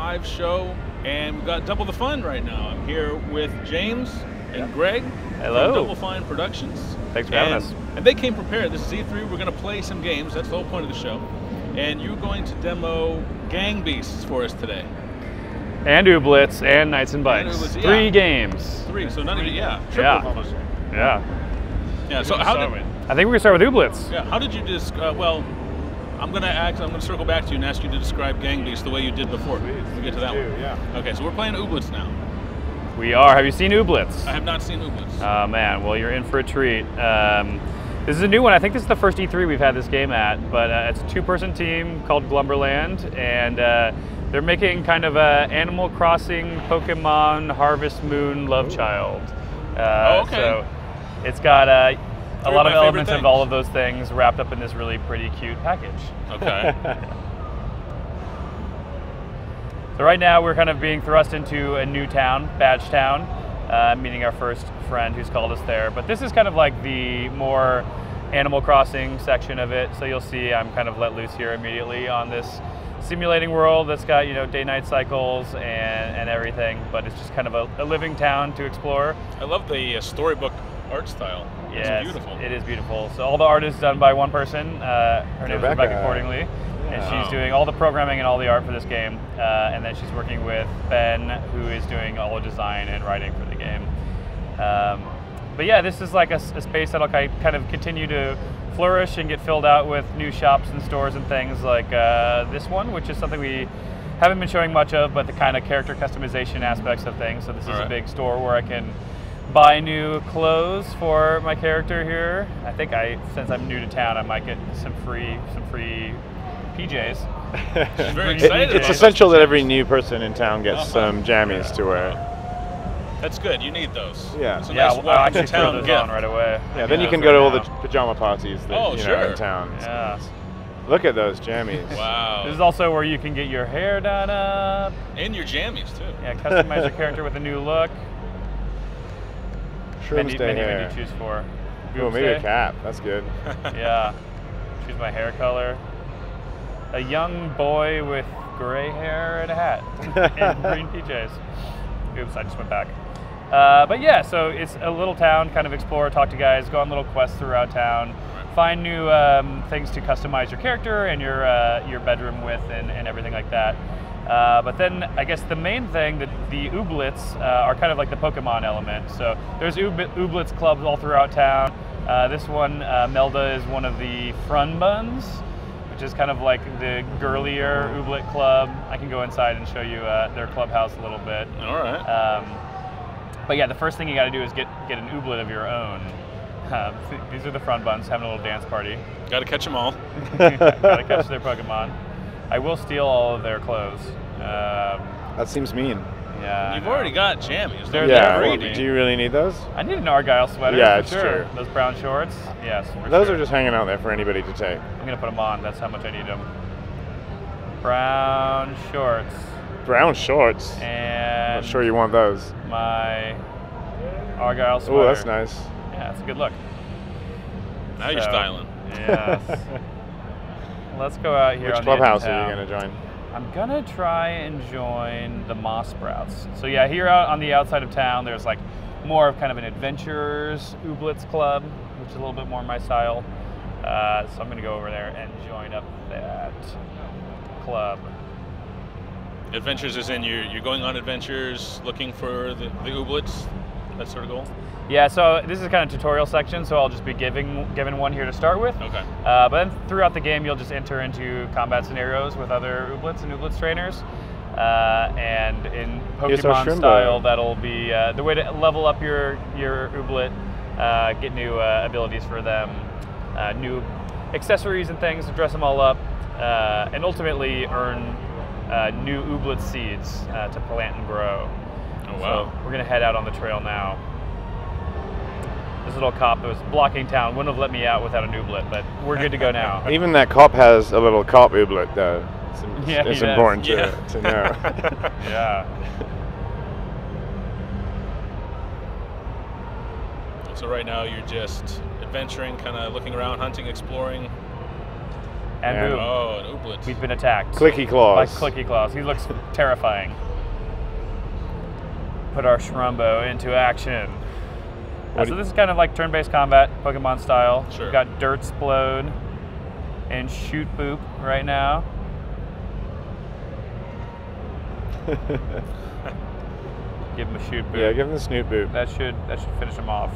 live show, and we've got double the fun right now. I'm here with James and Greg. Hello. From Double Fine Productions. Thanks for having us. And they came prepared. This is E3. We're going to play some games. That's the whole point of the show. And you're going to demo Gang Beasts for us today. And Ooblets and Knights and Bikes. And Ooblets, 3 games. 3. So none of you, triple. Yeah. So how did? I think we're gonna start with Ooblets. Yeah. How did you well, I'm gonna circle back to you and ask you to describe Gang Beasts the way you did before. We'll get to that one. Yeah. Okay. So we're playing Ooblets now. We are. Have you seen Ooblets? I have not seen Ooblets. Oh man, well you're in for a treat. This is a new one. I think this is the first E3 we've had this game at, but it's a 2-person team called Glumberland, and they're making kind of a Animal Crossing, Pokemon, Harvest Moon love child. Okay. So it's got a lot of elements things. of all of those things wrapped up in this really pretty cute package. Okay. So right now we're kind of being thrust into a new town, Badge Town, meeting our first friend who's called us there. But this is kind of like the more Animal Crossing section of it. So you'll see I'm kind of let loose here immediately on this simulating world that's got, day-night cycles and everything. But it's just kind of a living town to explore. I love the storybook art style. Yes, it's beautiful. It is beautiful. So all the art is done by one person. Her name is Rebecca Cordingly. And she's doing all the programming and all the art for this game. And then she's working with Ben, who is doing all the design and writing for the game. But yeah, this is like a space that'll kind of continue to flourish and get filled out with new shops and stores and things like this one, which is something we haven't been showing much of, but the kind of character customization aspects of things. So this is a big store where I can buy new clothes for my character here. I think since I'm new to town, I might get some free PJs. She's very excited. It's essential that every new person in town gets some jammies to wear. That's good. You need those. Yeah. It's a nice welcome to town those gift. on right away. Yeah. Then you can go to all the pajama parties that in town. Yeah. Look at those jammies. Wow. This is also where you can get your hair done up. And your jammies too. Yeah. Customize your character with a new look. Shroom stay hair. Many to choose for. Oh, maybe a cap. That's good. Yeah. Choose my hair color. A young boy with gray hair and a hat and green PJs. Oops, I just went back. But yeah, so it's a little town, kind of explore, talk to guys, go on little quests throughout town, find new things to customize your character and your bedroom with and everything like that. But then I guess the main thing, the Ooblets are kind of like the Pokemon element. So there's Ooblets clubs all throughout town. This one, Melda, is one of the Frun Buns, which is kind of like the girlier Ooblet club. I can go inside and show you their clubhouse a little bit. All right. But yeah, the first thing you got to do is get an Ooblet of your own. These are the Frun Buns having a little dance party. Got to catch them all. Got to catch their Pokemon. I will steal all of their clothes. That seems mean. Yeah. You've already got jammies. They're Do you really need those? I need an Argyle sweater. Yeah, for sure. true. Those brown shorts. Yes. Those are just hanging out there for anybody to take. I'm gonna put them on. That's how much I need them. Brown shorts. Brown shorts. And I'm not sure you want those. My Argyle sweater. Oh, that's nice. Yeah, it's a good look. Now you're styling. Yes. Let's go out here. Which clubhouse are you gonna join? I'm gonna try and join the Moss Sprouts. So yeah, here out on the outside of town, there's like more of kind of an adventurers Ooblets club, which is a little bit more my style. So I'm gonna go over there and join up that club. Adventures is in you're going on adventures, looking for the Ooblets, that sort of goal? Yeah, so this is kind of tutorial section, so I'll just be given one here to start with. Okay. But then throughout the game, you'll just enter into combat scenarios with other Ooblets and Ooblets trainers. And in Pokemon style, that'll be the way to level up your Ooblet, get new abilities for them, new accessories and things to dress them all up, and ultimately earn new Ooblet seeds to plant and grow. Oh, wow. So we're gonna head out on the trail now. This little cop that was blocking town wouldn't have let me out without an Ooblet, but we're good to go now. Even that cop has a little cop Ooblet, though. It's important to know. Yeah. So right now you're just adventuring, kind of looking around, hunting, exploring. And boom. Oh, an Ooblet. We've been attacked. Clicky claws. By Clicky Claws. He looks terrifying. Put our Shrumbo into action. So this is kind of like turn-based combat, Pokemon style. Sure. We've got Dirt Splode and Shoot Boop right now. Give him a Shoot Boop. Yeah, give him the Snoot Boop. That should finish him off.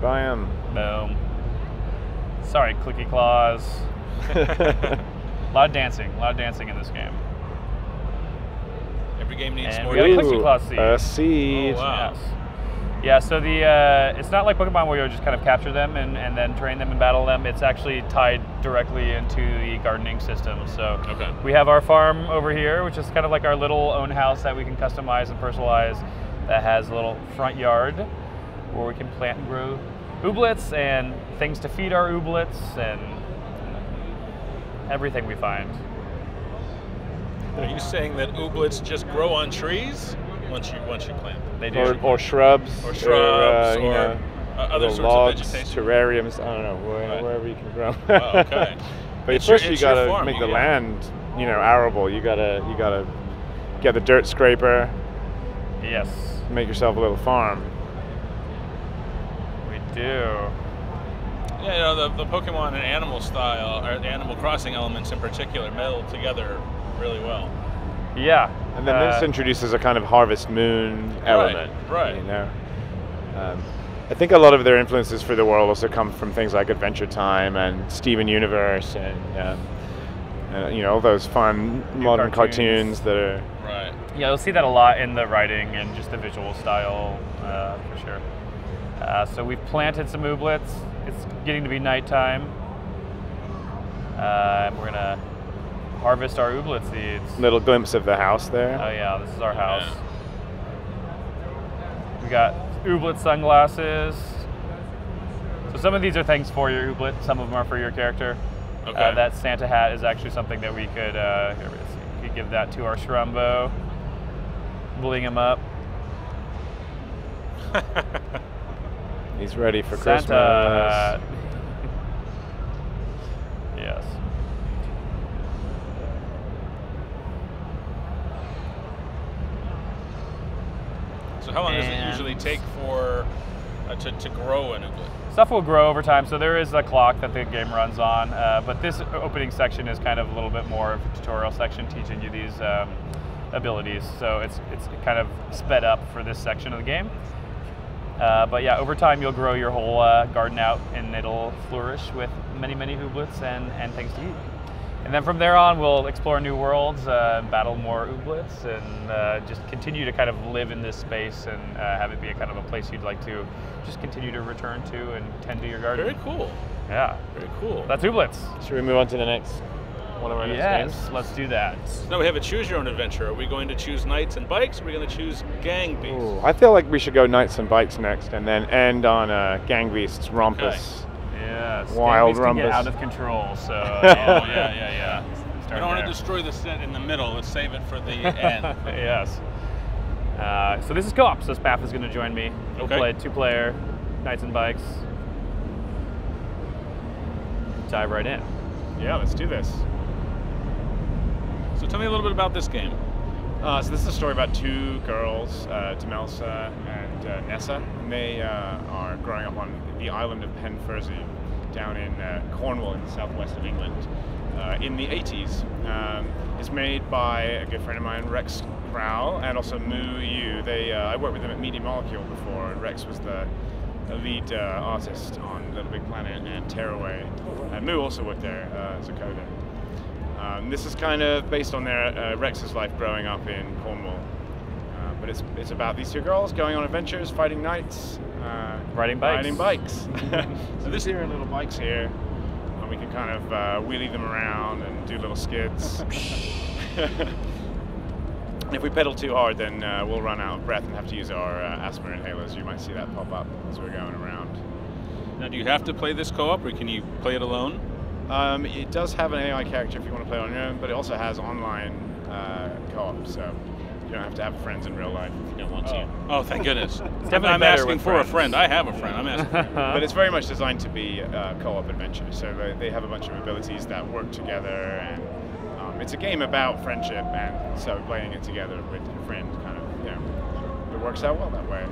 Bam. Boom. Sorry, Clicky Claws. A lot of dancing in this game. Every game needs And more we got a dancing. Clicky Claw seed. A seed. Oh, wow. Yes. Yeah, so the it's not like Pokemon where you'll just kind of capture them and then train them and battle them. It's actually tied directly into the gardening system. So Okay. we have our farm over here, which is kind of like our little own house that we can customize and personalize, that has a little front yard where we can plant and grow Ooblets and things to feed our Ooblets and everything we find. Are you saying that Ooblets just grow on trees once you plant them? They do. Or shrubs. Or shrubs, you or know, other little sorts logs, of vegetation? terrariums, I don't know, Right. wherever you can grow. Oh, okay. But It's first your- you it's your gotta farm, make the yeah. land, you know, arable. You gotta get the dirt scraper, Yes, make yourself a little farm. we do. Yeah, you know, the Pokemon and Animal style, or the Animal Crossing elements in particular, meld together really well. Yeah. And then this introduces a kind of Harvest Moon element. right. You know, I think a lot of their influences for the world also come from things like Adventure Time and Steven Universe and you know, all those fun modern cartoons that are. Right. Yeah, you'll see that a lot in the writing and just the visual style, for sure. So we've planted some Ooblets. It's getting to be nighttime. We're gonna harvest our Ooblet seeds. Little glimpse of the house there. Oh yeah, this is our house. We got Ooblet sunglasses. So some of these are things for your Ooblet, some of them are for your character. Okay. That Santa hat is actually something that we could, here, let's see. We could give that to our Shrumbo. Bling him up. He's ready for Santa Christmas. hat. Yes. So how long does it And- usually take for to grow an Ooblet? Stuff will grow over time, so there is a clock that the game runs on, but this opening section is kind of a little bit more of a tutorial section teaching you these abilities, so it's kind of sped up for this section of the game. But yeah, over time you'll grow your whole garden out and it'll flourish with many, many Ooblets and things to eat. And then from there on, we'll explore new worlds, battle more Ooblets, and just continue to kind of live in this space and have it be a kind of a place you'd like to just continue to return to and tend to your garden. Very cool. Yeah. Very cool. That's Ooblets. Should we move on to the next one of our next Yes, games? let's do that. Now we have a choose your own adventure. Are we going to choose knights and bikes? Or are we going to choose gang beasts? Ooh, I feel like we should go Knights and Bikes next, and then end on Gang Beasts Rompus. Yes. Wild Gang beasts can get rumpus. out of control, so yeah. We Start don't want there. to destroy the set in the middle. Let's save it for the end. Yes. So this is co-op, so Spaff is going to join me. We'll Okay. play 2-player Knights and Bikes. Dive right in. Yeah, let's do this. So tell me a little bit about this game. So this is a story about two girls, Demelsa and Nessa, and they are growing up on the island of Penfurzy down in Cornwall in the southwest of England in the 80s. It's made by a good friend of mine, Rex Rowell, and also Moo Yu. I worked with them at Media Molecule before, and Rex was the lead artist on Little Big Planet and Tearaway. Moo also worked there as a coder. This is kind of based on their Rex's life growing up in Cornwall, but it's about these two girls going on adventures, fighting knights, Riding bikes. Riding bikes. So this here are little bikes here, and we can kind of wheelie them around and do little skids. And if we pedal too hard, then we'll run out of breath and have to use our asthma inhalers. You might see that pop up as we're going around. Now, do you have to play this co-op, or can you play it alone? It does have an AI character if you want to play on your own, but it also has online co-op, so You don't have to have friends in real life if you don't want to. Oh, thank goodness. definitely I'm better asking with for friends. a friend. I have a friend. I'm asking. But it's very much designed to be a co-op adventure. So they have a bunch of abilities that work together, and it's a game about friendship, and so playing it together with your friend kind of, it works out well that way.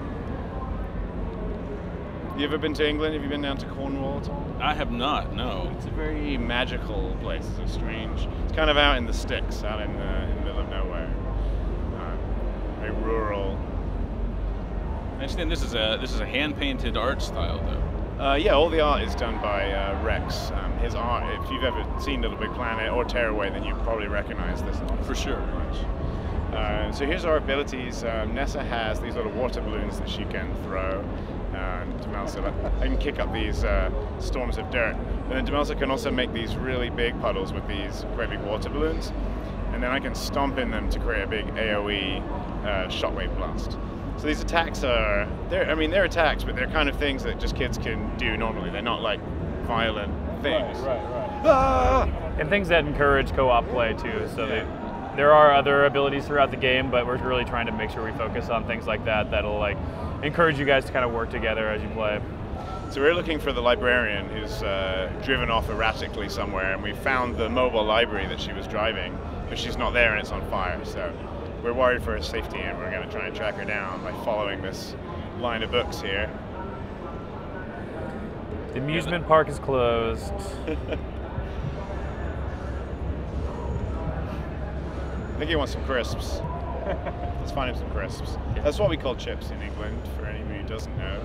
You ever been to England? Have you been down to Cornwall at all? I have not. No. It's a very magical place. It's strange. It's kind of out in the sticks, out in the middle of nowhere. Very rural. I understand this is a hand-painted art style, though. Yeah, all the art is done by Rex. His art, if you've ever seen Little Big Planet or Tearaway, then you probably recognize this art. For sure. So here's our abilities. Nessa has these little water balloons that she can throw. Demelsa, I can kick up these storms of dirt. And then Demelsa can also make these really big puddles with these great big water balloons. And then I can stomp in them to create a big AoE shockwave blast. So these attacks they're attacks, but they're kind of things that just kids can do normally. They're not like violent things. Right. Ah! And things that encourage co-op play too. So there are other abilities throughout the game, but we're really trying to make sure we focus on things like that that'll like encourage you guys to kind of work together as you play. So we're looking for the librarian who's driven off erratically somewhere, and we found the mobile library that she was driving, but she's not there and it's on fire. So we're worried for her safety, and we're going to try and track her down by following this line of books here. The amusement park is closed. I think he wants some crisps. Let's find him some crisps. That's what we call chips in England, for anybody who doesn't know.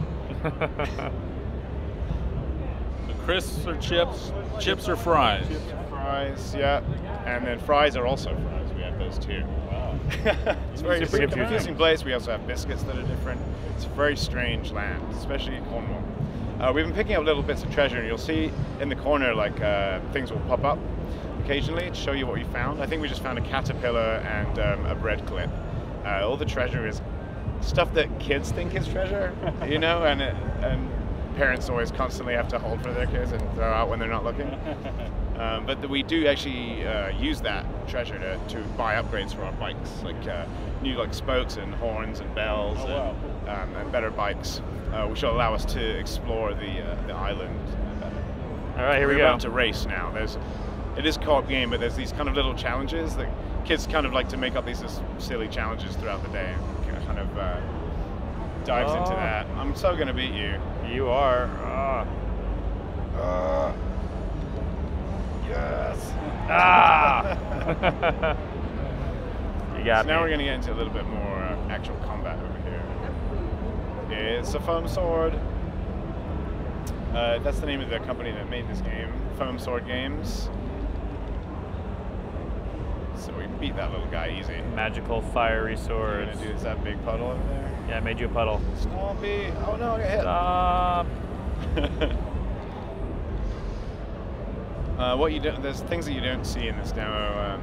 The crisps or chips? Chips or fries? Chips and fries, yeah. And then fries are also fries. We have those too. Wow. It's a very Super confusing place. We also have biscuits that are different. It's a very strange land, especially in Cornwall. We've been picking up little bits of treasure, and you'll see in the corner like things will pop up occasionally to show you what we found. I think we just found a caterpillar and a bread clip. All the treasure is stuff that kids think is treasure, and parents always constantly have to hold for their kids and throw out when they're not looking. But we do actually use that treasure to buy upgrades for our bikes, like new spokes and horns and bells and better bikes, which will allow us to explore the island better. All right, here we We're go. about to race now. It is a co-op game, but there's these kind of little challenges that kids kind of like to make up these silly challenges throughout the day. And kind of dives into that. I'm so gonna beat you. You are. Yes. Ah! You got So me. now we're gonna get into a little bit more actual combat over here. It's a foam sword. That's the name of the company that made this game, Foam Sword Games. So we beat that little guy easy. Magical fiery What swords. we're gonna do is that big puddle over there. Yeah, I made you a puddle. Stompy. Oh no, I got hit. Stop. There's things that you don't see in this demo.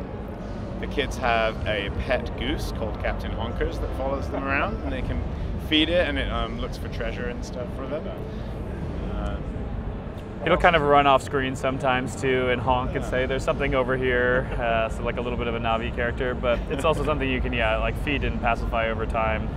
The kids have a pet goose called Captain Honkers that follows them around, and they can feed it, and it looks for treasure and stuff for them. It'll kind of run off screen sometimes too and honk and say there's something over here, so like a little bit of a Navi character, but it's also something you can feed and pacify over time.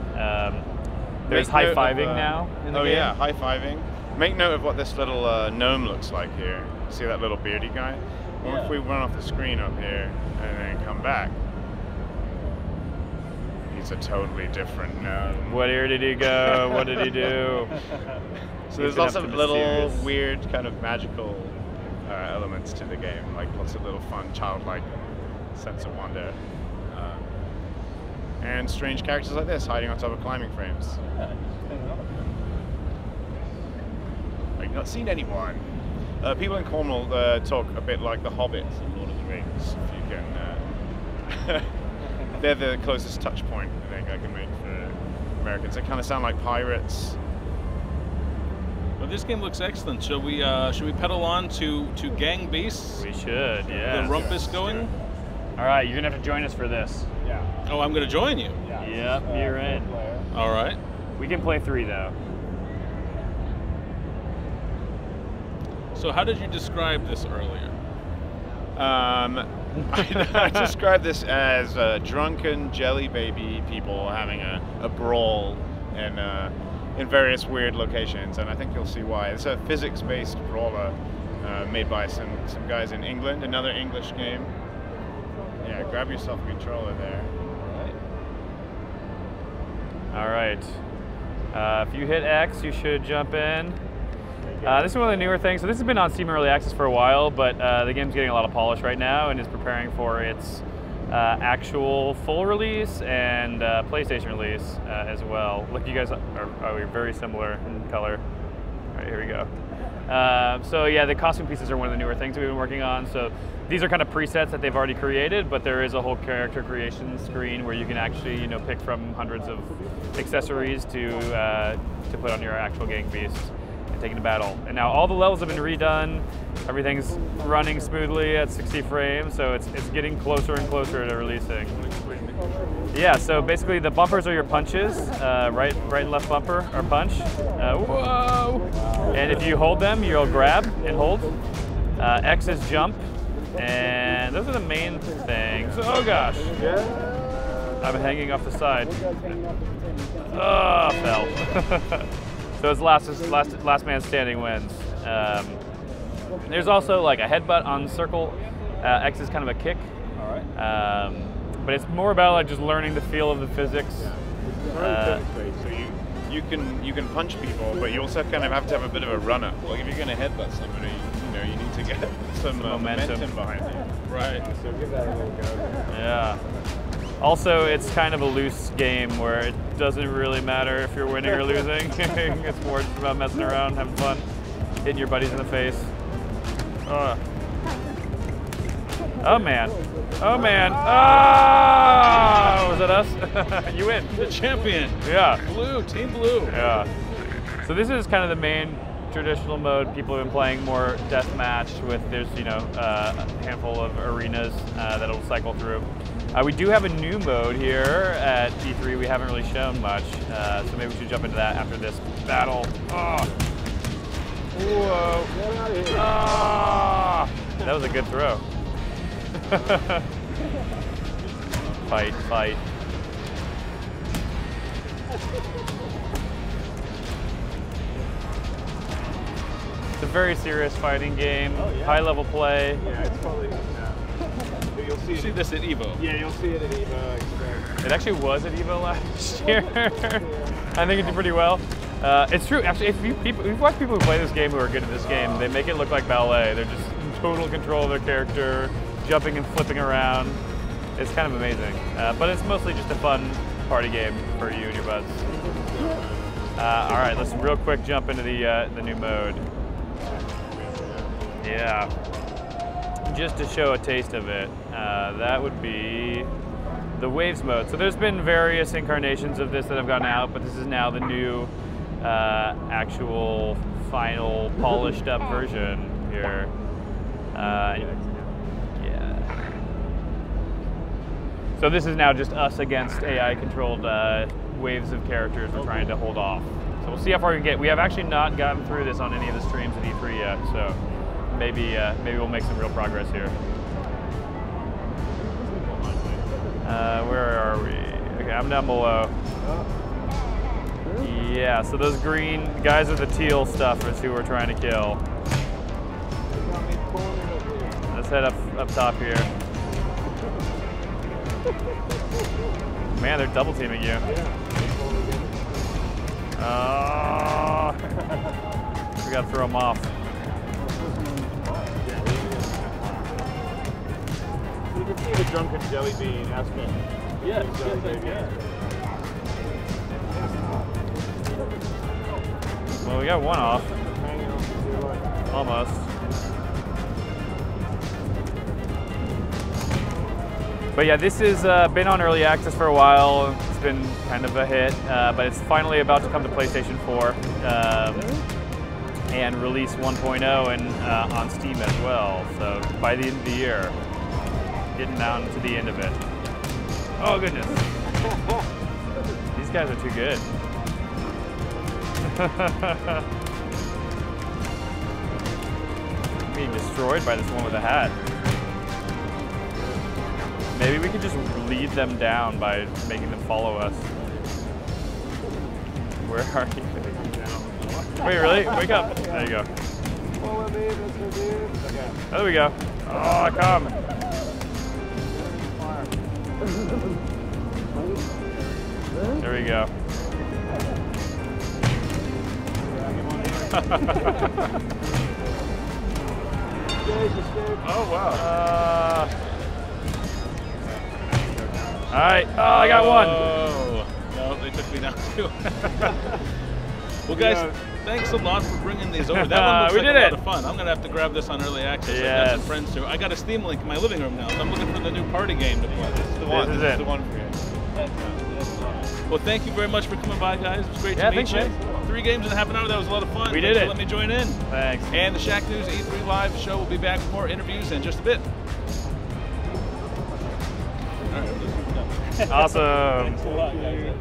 There's high-fiving now in the game. Oh yeah, high-fiving. Make note of what this little gnome looks like here. See that little beardy guy? What if we run off the screen up here and then come back? He's a totally different gnome. Where did he go? What did he do? So there's lots of little weird kind of magical elements to the game, like lots of little fun, childlike sense of wonder. And strange characters like this hiding on top of climbing frames. I've not seen anyone. People in Cornwall talk a bit like the Hobbits in Lord of the Rings. If you can, they're the closest touch point I think I can make for Americans. They kind of sound like pirates. Well, this game looks excellent. Should we pedal on to Gang Beasts? We should, yeah. The rumpus going? All right, you're gonna have to join us for this. Yeah. Oh, I'm going to join you. Yep, you're in. All right. We can play 3 though. So how did you describe this earlier? I describe this as drunken jelly baby people having a brawl in various weird locations, and I think you'll see why. It's a physics-based brawler made by some guys in England, another English game. Yeah, grab yourself a controller there. All right. If you hit X, you should jump in. This is one of the newer things. So this has been on Steam Early Access for a while, but the game's getting a lot of polish right now and is preparing for its actual full release and PlayStation release as well. Look, you guys are very similar in color. All right, here we go. So yeah, the costume pieces are one of the newer things we've been working on. So these are kind of presets that they've already created, but there is a whole character creation screen where you can actually, you know, pick from hundreds of accessories to put on your actual gang beast and take into battle. And now all the levels have been redone. Everything's running smoothly at 60 frames, so it's getting closer and closer to releasing. Yeah, so basically the bumpers are your punches. Right and left bumper are punch. Whoa! And if you hold them, you'll grab and hold. X is jump. And those are the main things. Oh gosh. I'm hanging off the side. Oh, fell. So it's last man standing wins. There's also like a headbutt on circle. X is kind of a kick. All right. But it's more about like just learning the feel of the physics. So you can punch people, but you also kind of have to have a bit of a run up. Like if you're going to headbutt somebody, you need to get some momentum behind you. Right. So give that a little go. Yeah. Also, it's kind of a loose game where it doesn't really matter if you're winning or losing. It's more just about messing around, having fun, hitting your buddies in the face. Oh man. Oh man. Oh! Was it us? You win. The champion. Yeah. Blue, team blue. Yeah. So this is kind of the main traditional mode. People have been playing more deathmatch with, there's, a handful of arenas that'll cycle through. We do have a new mode here at E3 we haven't really shown much, so maybe we should jump into that after this battle. Oh. Whoa. Ah. That was a good throw. Fight, fight. It's a very serious fighting game, high level play. Yeah, it's probably, you'll see this at Evo. Yeah, you'll see it at Evo. It actually was at Evo last year. I think it did pretty well. It's true, actually, if you've watched people who play this game who are good at this game, they make it look like ballet. They're just in total control of their character, jumping and flipping around. It's kind of amazing. But it's mostly just a fun party game for you and your buds. All right, let's real quick jump into the new mode. Yeah. Just to show a taste of it, that would be the Waves mode. So there's been various incarnations of this that have gone out, but this is now the new actual final polished up version here. Yeah. So this is now just us against AI controlled waves of characters we're trying to hold off. So we'll see how far we can get. We have actually not gotten through this on any of the streams at E3 yet, so maybe we'll make some real progress here. Where are we? Okay, I'm down below. Yeah, so those green guys are the teal stuff is who we're trying to kill. Let's head up top here. Man, they're double teaming you. We gotta throw them off. You can see the drunken jelly bean aspect. Yes, yes. Well, we got one off. Almost. But yeah, this has been on early access for a while. It's been kind of a hit, but it's finally about to come to PlayStation 4 and release 1.0 and on Steam as well. So by the end of the year, getting down to the end of it. Oh goodness, these guys are too good. Being destroyed by this one with a hat. Maybe we could just lead them down by making them follow us. Where are you? Wait, really? Wake up. There you go. Follow me, Mr. Dude. Okay. There we go. Oh, come. There we go. Oh, wow. All right. Oh, I got one. Oh, no, they took me down too. Well, guys, thanks a lot for bringing these over. That one looks We like did a lot it. of fun. I'm going to have to grab this on early access. I've got some friends too. I got a Steam Link in my living room now, so I'm looking for the new party game to play. This is the one. This is This it. is the one for you. Well, thank you very much for coming by, guys. It was great to meet thanks, you. man. 3 games in a half an hour. That was a lot of fun. We Thanks did for it. letting me join in. Thanks. And the Shacknews E3 Live show will be back with more interviews in just a bit. All right, Awesome. thanks a lot, guys.